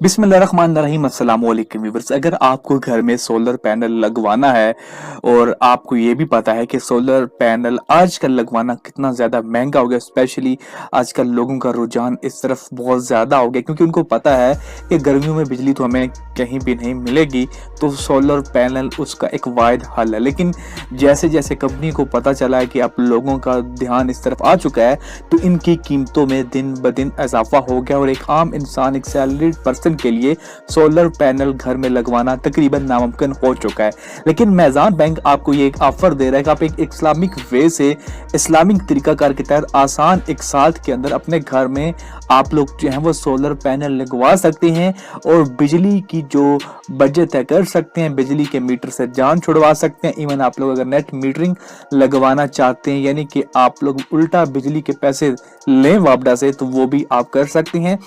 बिस्मिल्लाहिर्रहमानिर्रहीम अस्सलाम वालेकुम व्यूअर्स। अगर आपको घर में सोलर पैनल लगवाना है और आपको ये भी पता है कि सोलर पैनल आजकल लगवाना कितना ज़्यादा महंगा हो गया, स्पेशली आजकल लोगों का रुझान इस तरफ बहुत ज़्यादा हो गया क्योंकि उनको पता है कि गर्मियों में बिजली तो हमें कहीं भी नहीं मिलेगी, तो सोलर पैनल उसका एक वाहिद हल है। लेकिन जैसे जैसे कंपनी को पता चला है कि अब लोगों का ध्यान इस तरफ आ चुका है, तो इनकी कीमतों में दिन ब दिन इजाफा हो गया और एक आम इंसान, एक सैलरीड पर्सन के लिए सोलर पैनल घर में लगवाना तकरीबन नामुमकिन हो चुका है। लेकिन मेज़ान बैंक आपको ये एक ऑफर दे रहा है कि आप एक इस्लामिक वे से, इस्लामिक तरीकाकार के तहत आसान एक साल के अंदर अपने घर में आप लोग जो है वो सोलर पैनल लगवा सकते हैं और बिजली की जो बचत है कर सकते हैं, बिजली के मीटर से जान छुड़वा सकते हैं। इवन आप लोग अगर नेट मीटरिंग लगवाना चाहते हैं, यानी कि आप लोग उल्टा बिजली के पैसे लें वापडा से, तो वो भी आप कर सकते हैं।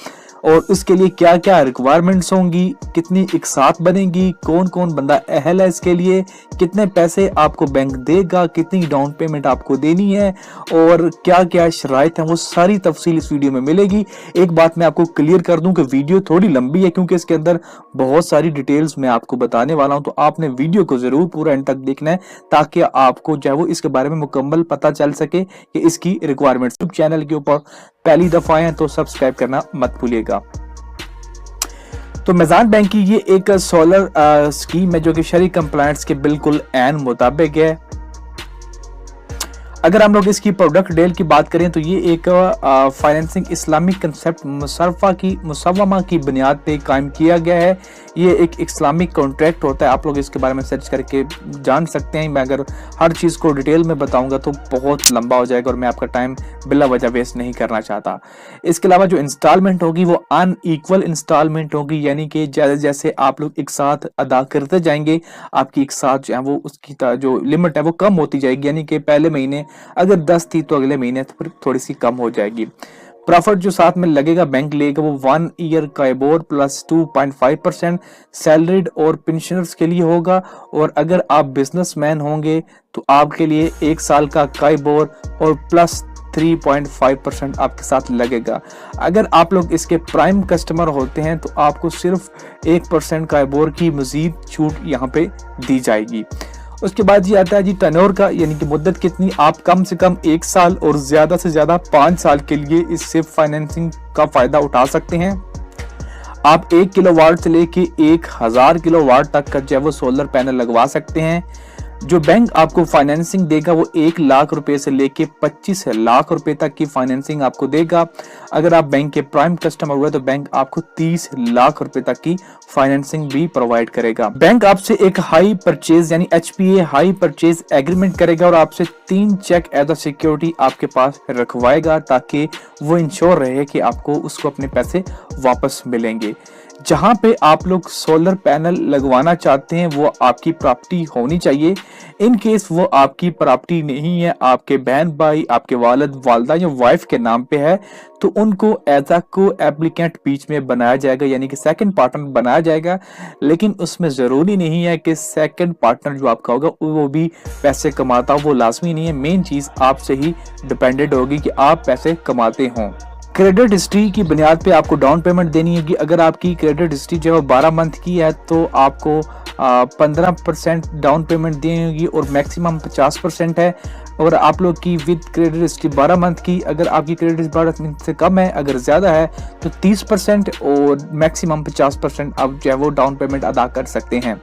और उसके लिए क्या क्या रिक्वायरमेंट्स होंगी, कितनी एक साथ बनेगी, कौन कौन बंदा अहल है इसके लिए, कितने पैसे आपको बैंक देगा, कितनी डाउन पेमेंट आपको देनी है और क्या क्या शराइत है, वो सारी तफसील इस वीडियो में मिलेगी। एक बात मैं आपको क्लियर कर दूं कि वीडियो थोड़ी लंबी है क्योंकि इसके अंदर बहुत सारी डिटेल्स मैं आपको बताने वाला हूं, तो आपने वीडियो को जरूर पूरा एंड तक देखना है ताकि आपको जो है वो इसके बारे में मुकम्मल पता चल सके कि इसकी रिक्वायरमेंट्स। चैनल के ऊपर पहली दफा आए हैं तो सब्सक्राइब करना मत भूलिएगा। तो मेज़ान बैंक की ये एक सोलर स्कीम है जो कि शरी कंप्लायंस के बिल्कुल ऐन मुताबिक है। अगर हम लोग इसकी प्रोडक्ट डील की बात करें तो ये एक फाइनेंसिंग इस्लामिक कंसेप्ट मुसव्वमा की बुनियाद पे कायम किया गया है। ये एक इस्लामिक कॉन्ट्रैक्ट होता है, आप लोग इसके बारे में सर्च करके जान सकते हैं। मैं अगर हर चीज़ को डिटेल में बताऊंगा तो बहुत लंबा हो जाएगा और मैं आपका टाइम बिला वजह वेस्ट नहीं करना चाहता। इसके अलावा जो इंस्टॉलमेंट होगी वो अनइक्वल इंस्टॉलमेंट होगी, यानी कि जैसे जैसे आप लोग एक साथ अदा करते जाएंगे आपकी एक साथ जो है वो उसकी जो लिमिट है वो कम होती जाएगी। यानी कि पहले महीने अगर 10 थी तो अगले महीने फिर थोड़ी सी कम हो जाएगी। प्रॉफिट जो साथ में लगेगा बैंक लेगा वो 1 ईयर काइबोर प्लस 2.5% सैलरीड और पेंशनर्स के लिए होगा। और अगर आप बिजनेसमैन होंगे तो आपके लिए 1 साल का काइबोर और प्लस 3.5% आपके साथ लगेगा। अगर आप लोग इसके प्राइम कस्टमर होते हैं तो आपको सिर्फ 1% काइबोर की मजीद छूट यहाँ पे दी जाएगी। उसके बाद ये आता है जी टर्नओवर का, यानी कि मुद्दत कितनी, आप कम से कम 1 साल और ज्यादा से ज्यादा 5 साल के लिए इससे फाइनेंसिंग का फायदा उठा सकते हैं। आप 1 किलोवाट से लेके 1000 किलोवाट तक का जो है वो सोलर पैनल लगवा सकते हैं। जो बैंक आपको फाइनेंसिंग देगा वो 1 लाख रुपए से लेके 25 लाख रुपए तक की फाइनेंसिंग आपको देगा। अगर आप बैंक के प्राइम कस्टमर हुए तो बैंक आपको 30 लाख रुपए तक की फाइनेंसिंग भी प्रोवाइड करेगा। बैंक आपसे एक हाई परचेज यानी HPA हाई परचेज एग्रीमेंट करेगा और आपसे 3 चेक एज अ सिक्योरिटी आपके पास रखवाएगा ताकि वो इंश्योर रहे कि आपको उसको अपने पैसे वापस मिलेंगे। जहां पे आप लोग सोलर पैनल लगवाना चाहते हैं वो आपकी प्रॉपर्टी होनी चाहिए। इन केस वो आपकी प्रॉपर्टी नहीं है, आपके बहन भाई, आपके वालिद वालदा या वाइफ के नाम पे है, तो उनको एज अ को एप्लीकेंट बीच में बनाया जाएगा, यानी कि सेकंड पार्टनर बनाया जाएगा। लेकिन उसमें जरूरी नहीं है कि सेकंड पार्टनर जो आपका होगा वो भी पैसे कमाता हो, वो लाजमी नहीं है। मेन चीज आपसे ही डिपेंडेंट होगी कि आप पैसे कमाते हों। क्रेडिट हिस्ट्री की बुनियाद पे आपको डाउन पेमेंट देनी होगी। अगर आपकी क्रेडिट हिस्ट्री जो है 12 मंथ की है तो आपको 15% डाउन पेमेंट देनी होगी और मैक्सिमम 50% है। और आप लोग की विद क्रेडिट हिस्ट्री 12 मंथ की, अगर आपकी क्रेडिट हिस्ट्री 12 मंथ से कम है, अगर ज़्यादा है तो 30% और मैक्सिमम 50% आप जो है वो डाउन पेमेंट अदा कर सकते हैं।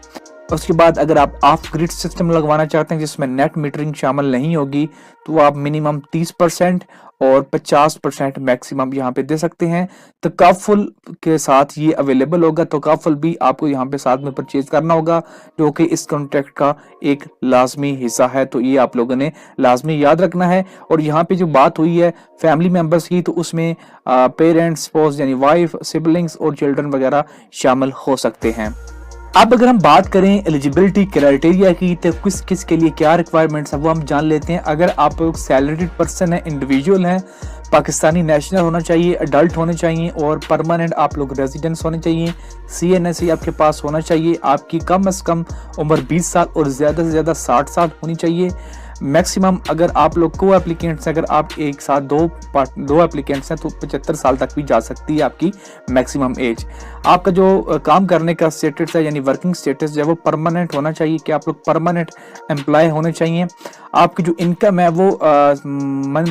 उसके बाद अगर आप ऑफ ग्रिड सिस्टम लगवाना चाहते हैं जिसमें नेट मीटरिंग शामिल नहीं होगी तो आप मिनिमम 30% और 50% मैक्सिमम यहाँ पे दे सकते हैं। तकाफुल के साथ ये अवेलेबल होगा, तकाफुल भी आपको यहाँ पे साथ में परचेज करना होगा जो कि इस कॉन्ट्रैक्ट का एक लाजमी हिस्सा है, तो ये आप लोगों ने लाजमी याद रखना है। और यहाँ पे जो बात हुई है फैमिली मेंबर्स की, तो उसमें पेरेंट्स, स्पाउस यानी वाइफ, सिबलिंग्स और चिल्ड्रन वगैरह शामिल हो सकते हैं। अब अगर हम बात करें एलिजिबिलिटी क्राइटेरिया की तो किस किस के लिए क्या रिक्वायरमेंट्स है वो हम जान लेते हैं। अगर आप लोग सैलरीड पर्सन है, इंडिविजुअल हैं, पाकिस्तानी नेशनल होना चाहिए, अडल्ट होने चाहिए और परमानेंट आप लोग रेजिडेंस होने चाहिए, CNSE आपके पास होना चाहिए, आपकी कम से कम उम्र 20 साल और ज़्यादा से ज़्यादा 60 साल होनी चाहिए। मैक्सिमम अगर आप लोग को एप्लीकेंट्स, अगर आप एक साथ दो एप्लीकेंट्स हैं तो 75 साल तक भी जा सकती है आपकी मैक्सिमम एज। आपका जो काम करने का स्टेटस है यानी वर्किंग स्टेटस जो है वो परमानेंट होना चाहिए कि आप लोग परमानेंट एम्प्लॉय होने चाहिए। आपकी जो इनकम है वो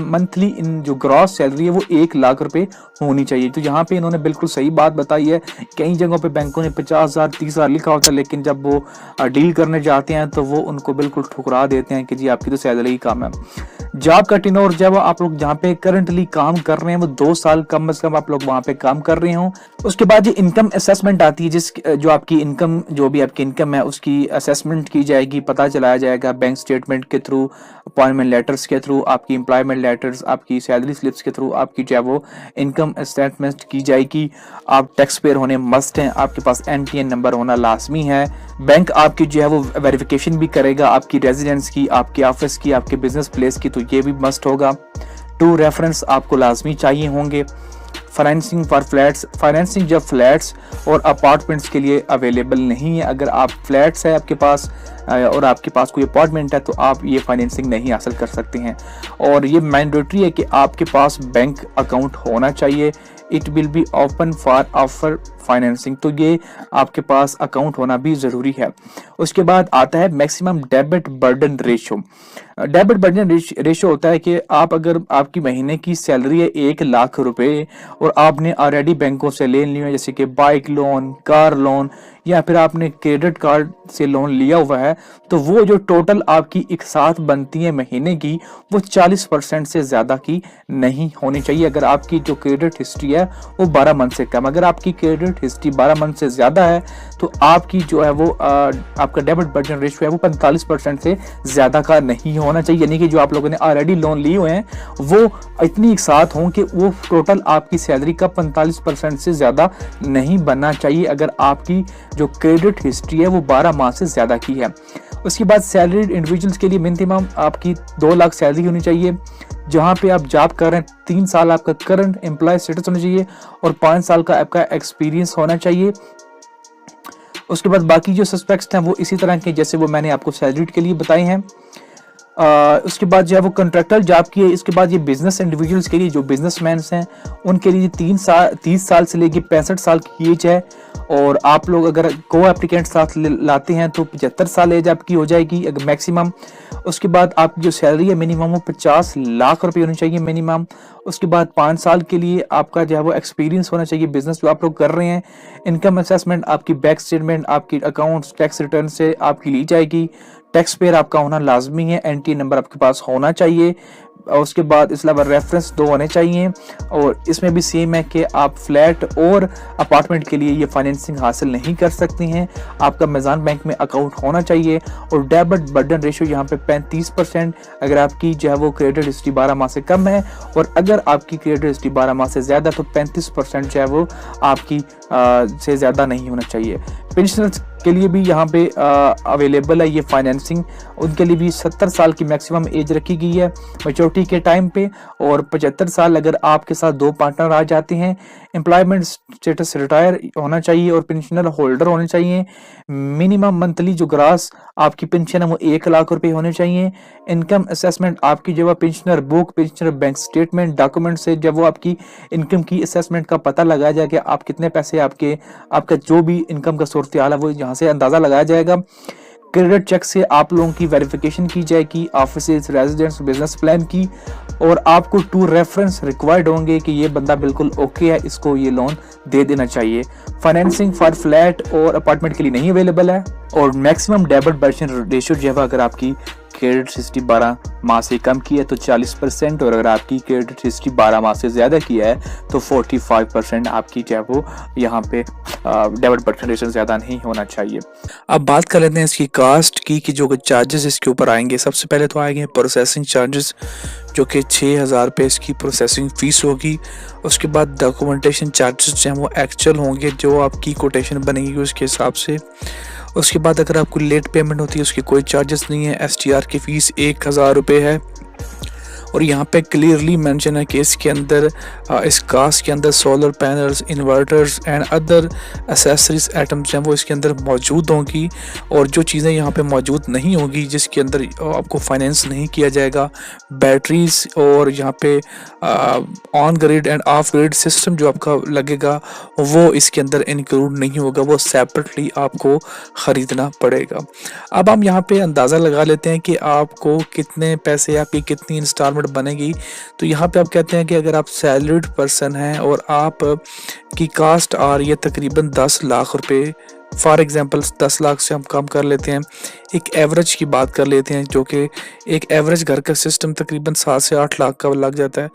मंथली इन जो ग्रॉस सैलरी है वो 1 लाख रुपए होनी चाहिए। तो यहाँ पे इन्होंने बिल्कुल सही बात बताई है। कई जगहों पे बैंकों ने 50,000 30,000 लिखा होता है, लेकिन जब वो डील करने जाते हैं तो वो उनको बिल्कुल ठुकरा देते हैं कि जी आपकी तो सैलरी ही कम है। जॉब का टेन्योर जब आप लोग जहाँ पे करंटली काम कर रहे हैं वो 2 साल कम से कम आप लोग वहाँ पे काम कर रहे हो। उसके बाद ये इनकम असेसमेंट आती है, जो आपकी इनकम, जो भी आपकी इनकम है उसकी असेसमेंट की जाएगी, पता चलाया जाएगा बैंक स्टेटमेंट के थ्रू, अपॉइंटमेंट लेटर्स के थ्रू, आपकी एम्प्लॉयमेंट लेटर्स, आपकी सैलरी स्लिप्स के थ्रू आपकी जो है वो इनकम स्टेटमेंट की जाएगी। आप टैक्स पेयर होने मस्ट हैं, आपके पास NTN नंबर होना लाजमी है। बैंक आपकी जो है वो वेरिफिकेशन भी करेगा आपकी रेजिडेंस की, आपके ऑफिस की, आपके बिजनेस प्लेस की, तो ये भी मस्ट होगा। 2 रेफरेंस आपको लाजमी चाहिए होंगे। फाइनेंसिंग फॉर फ्लैट्स, फाइनेंसिंग जब फ्लैट्स और अपार्टमेंट्स के लिए अवेलेबल नहीं है, अगर आप फ्लैट्स है आपके पास और आपके पास कोई अपार्टमेंट है तो आप ये फाइनेंसिंग नहीं हासिल कर सकते हैं। और ये मैंडेटरी है कि आपके पास बैंक अकाउंट होना चाहिए। It will be open for offer financing, तो ये आपके पास अकाउंट होना भी ज़रूरी है। उसके बाद आता है maximum debit burden ratio. Debit burden ratio होता है कि आप अगर आपकी महीने की सैलरी है 1 लाख रुपए और आपने ऑलरेडी बैंकों से लोन लिया है, जैसे कि बाइक लोन, कार लोन या फिर आपने क्रेडिट कार्ड से लोन लिया हुआ है, तो वो जो टोटल आपकी एक साथ बनती है महीने की वो 40% से ज़्यादा की नहीं होनी चाहिए। अगर आपकी जो क्रेडिट हिस्ट्री है वो 12 मंथ से कम, अगर आपकी क्रेडिट हिस्ट्री 12 मंथ से ज़्यादा है तो आपकी जो है वो आपका डेबिट बर्डन रेशियो है वो 45% से ज़्यादा का नहीं होना चाहिए। यानी कि जो आप लोगों ने ऑलरेडी लोन लिए हुए हैं वो इतनी एक साथ हों कि वो टोटल आपकी सैलरी का 45% से ज़्यादा नहीं बनना चाहिए, अगर आपकी जो क्रेडिट हिस्ट्री है वो 12 माह से ज़्यादा की है। उसके बाद सैलरीड इंडिविजुअल्स के लिए मिनिमम आपकी 2 लाख सैलरी होनी चाहिए। जहाँ पे आप जॉब कर रहे हैं 3 साल आपका करंट एम्प्लॉय स्टेटस होना चाहिए और 5 साल का आपका एक्सपीरियंस होना चाहिए। उसके बाद बाकी जो सस्पेक्ट्स हैं वो इसी तरह के जैसे वो मैंने आपको सैलरीड के लिए बताए हैं। उसके बाद जो है वो कॉन्ट्रैक्टर जॉब की है। इसके बाद ये बिजनेस इंडिविजुअल्स के लिए, जो बिजनेसमैन हैं उनके लिए 30 साल से लेकर 65 साल की एज है। और आप लोग अगर को एप्लीकेंट साथ लाते हैं तो 75 साल एज आपकी हो जाएगी अगर मैक्सिमम। उसके बाद आपकी जो सैलरी है मिनिमम वो 50 लाख रुपए होनी चाहिए मिनिमम। उसके बाद 5 साल के लिए आपका जो है वो एक्सपीरियंस होना चाहिए बिजनेस जो आप लोग कर रहे हैं। इनकम असेसमेंट आपकी बैंक स्टेटमेंट, आपकी अकाउंट्स, टैक्स रिटर्न से आपकी ली जाएगी। टैक्स पेयर आपका होना लाजमी है, NTN नंबर आपके पास होना चाहिए। और उसके बाद इस अलावा रेफरेंस 2 होने चाहिए। और इसमें भी सेम है कि आप फ्लैट और अपार्टमेंट के लिए ये फाइनेंसिंग हासिल नहीं कर सकती हैं, आपका मीज़ान बैंक में अकाउंट होना चाहिए। और डेबिट बर्डन रेशियो यहाँ पे 35% अगर आपकी जो है वो क्रेडिट हिस्ट्री 12 माह से कम है, और अगर आपकी क्रेडिट हिस्ट्री 12 माह से ज़्यादा तो 35% जो है वो आपकी से ज़्यादा नहीं होना चाहिए। पेंशनर्स के लिए भी यहाँ पे अवेलेबल है ये फाइनेंसिंग, उनके लिए भी 70 साल की मैक्सिमम एज रखी गई है मैच्योरिटी के टाइम पे, और 75 साल अगर आपके साथ 2 पार्टनर आ जाते हैं। एम्प्लॉयमेंट स्टेटस रिटायर होना चाहिए और पेंशनर होल्डर होने चाहिए। मिनिमम मंथली जो ग्रास आपकी पेंशन है वो 1 लाख रुपए होने चाहिए। इनकम असेसमेंट आपकी जब pensioner book, pensioner bank statement, document से जब वो आपकी इनकम की असेसमेंट का पता लगाया जाए कि आप कितने पैसे आपका जो भी इनकम का सूरत हाल है वो यहाँ से अंदाजा लगाया जाएगा। क्रेडिट चेक से आप लोगों की वेरिफिकेशन की जाएगी, ऑफिस, रेजिडेंस, बिजनेस प्लान की, और आपको 2 रेफरेंस रिक्वायर्ड होंगे कि ये बंदा बिल्कुल ओके है, इसको ये लोन दे देना चाहिए। फाइनेंसिंग फॉर फ्लैट और अपार्टमेंट के लिए नहीं अवेलेबल है। और मैक्सिमम डेबिट बर्डन रेशियो जो है अगर आपकी क्रेडिट हिस्ट्री 12 माह से कम की है तो 40%, और अगर आपकी क्रेडिट हिस्ट्री 12 माह से ज़्यादा की है तो 45% आपकी जो है वो यहाँ पे डेबिट बर्डन रेशियो ज़्यादा नहीं होना चाहिए। अब बात कर लेते हैं इसकी कास्ट की कि जो चार्जेस इसके ऊपर आएंगे। सबसे पहले तो आएंगे प्रोसेसिंग चार्जेस जो कि 6,000 रुपये इसकी प्रोसेसिंग फ़ीस होगी। उसके बाद डॉक्यूमेंटेशन चार्जेस जो हैं वो एक्चुअल होंगे जो आपकी कोटेशन बनेगी उसके हिसाब से। उसके बाद अगर आपको लेट पेमेंट होती है उसकी कोई चार्जेस नहीं है। STR की फ़ीस 1,000 रुपये है। और यहाँ पे क्लियरली मेंशन है कि इसके अंदर इस कास्ट के अंदर solar panels, inverters and other accessories items हैं वो इसके अंदर मौजूद होंगी। और जो चीज़ें यहाँ पे मौजूद नहीं होंगी, जिसके अंदर आपको फाइनेंस नहीं किया जाएगा, बैटरीज और यहाँ पे on grid end of grid system जो आपका लगेगा वो इसके अंदर इंक्लूड नहीं होगा, वो सेपरेटली आपको ख़रीदना पड़ेगा। अब हम यहाँ पे अंदाज़ा लगा लेते हैं कि आपको कितने पैसे, आपकी कितनी इंस्टॉलमेंट बनेगी। तो यहाँ पे आप कहते हैं कि अगर आप सैलरीड पर्सन हैं और आप की कास्ट आ रही है तकरीबन 10 लाख रुपए, फॉर एग्जांपल 10 लाख से हम कम कर लेते हैं, एक एवरेज की बात कर लेते हैं, जो कि एक एवरेज घर का सिस्टम तकरीबन 7 से 8 लाख का लग जाता है।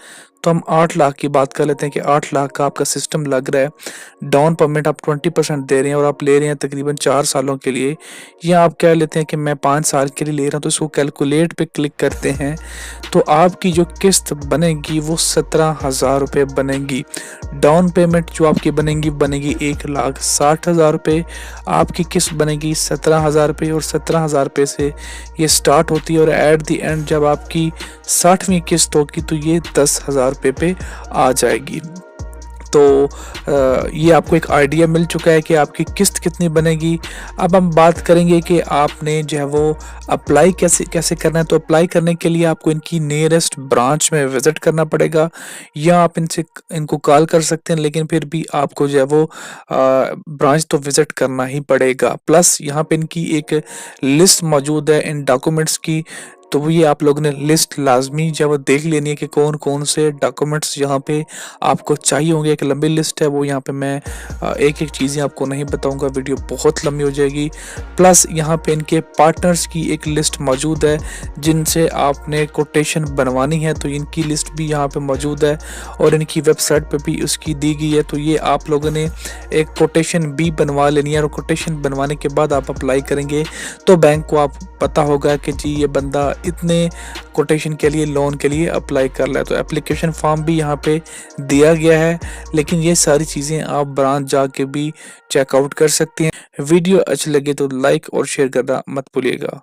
तो हम 8 लाख की बात कर लेते हैं कि 8 लाख का आपका सिस्टम लग रहा है। डाउन पेमेंट आप 20% दे रहे हैं और आप ले रहे हैं तकरीबन 4 सालों के लिए, या आप कह लेते हैं कि मैं 5 साल के लिए ले रहा हूँ। तो इसको कैलकुलेट पे क्लिक करते हैं तो आपकी जो किस्त बनेगी वो 17,000 रुपये बनेगी। डाउन पेमेंट जो आपकी बनेगी 1,60,000 रुपये, आपकी किस्त बनेगी 17,000 रुपये और 17,000 रुपये से ये स्टार्ट होती है और एट द एंड जब आपकी 60वीं किस्त होगी तो ये 10,000 रुपये पे आ जाएगी। तो ये आपको एक आइडिया मिल चुका है कि आपकी किस्त कितनी बनेगी। अब हम बात करेंगे कि आपने जो है वो अप्लाई कैसे करना है। तो अप्लाई करने के लिए आपको इनकी नियरेस्ट ब्रांच में विज़िट करना पड़ेगा, या आप इनको कॉल कर सकते हैं, लेकिन फिर भी आपको जो है वो ब्रांच तो विज़िट करना ही पड़ेगा। प्लस यहाँ पे इनकी एक लिस्ट मौजूद है इन डॉक्यूमेंट्स की, तो वो ये आप लोगों ने लिस्ट लाजमी जब देख लेनी है कि कौन कौन से डॉक्यूमेंट्स यहाँ पे आपको चाहिए होंगे। एक लंबी लिस्ट है, वो यहाँ पे मैं एक एक चीज़ें आपको नहीं बताऊंगा, वीडियो बहुत लंबी हो जाएगी। प्लस यहाँ पे इनके पार्टनर्स की एक लिस्ट मौजूद है जिनसे आपने कोटेशन बनवानी है, तो इनकी लिस्ट भी यहाँ पे मौजूद है और इनकी वेबसाइट पे भी उसकी दी गई है। तो ये आप लोगों ने एक कोटेशन भी बनवा लेनी है और कोटेशन बनवाने के बाद आप अप्लाई करेंगे तो बैंक को आप पता होगा कि जी ये बंदा इतने कोटेशन के लिए, लोन के लिए अप्लाई कर रहा है। तो एप्लीकेशन फॉर्म भी यहाँ पे दिया गया है, लेकिन ये सारी चीज़ें आप ब्रांच जाके भी चेकआउट कर सकते हैं। वीडियो अच्छी लगे तो लाइक और शेयर करना मत भूलिएगा।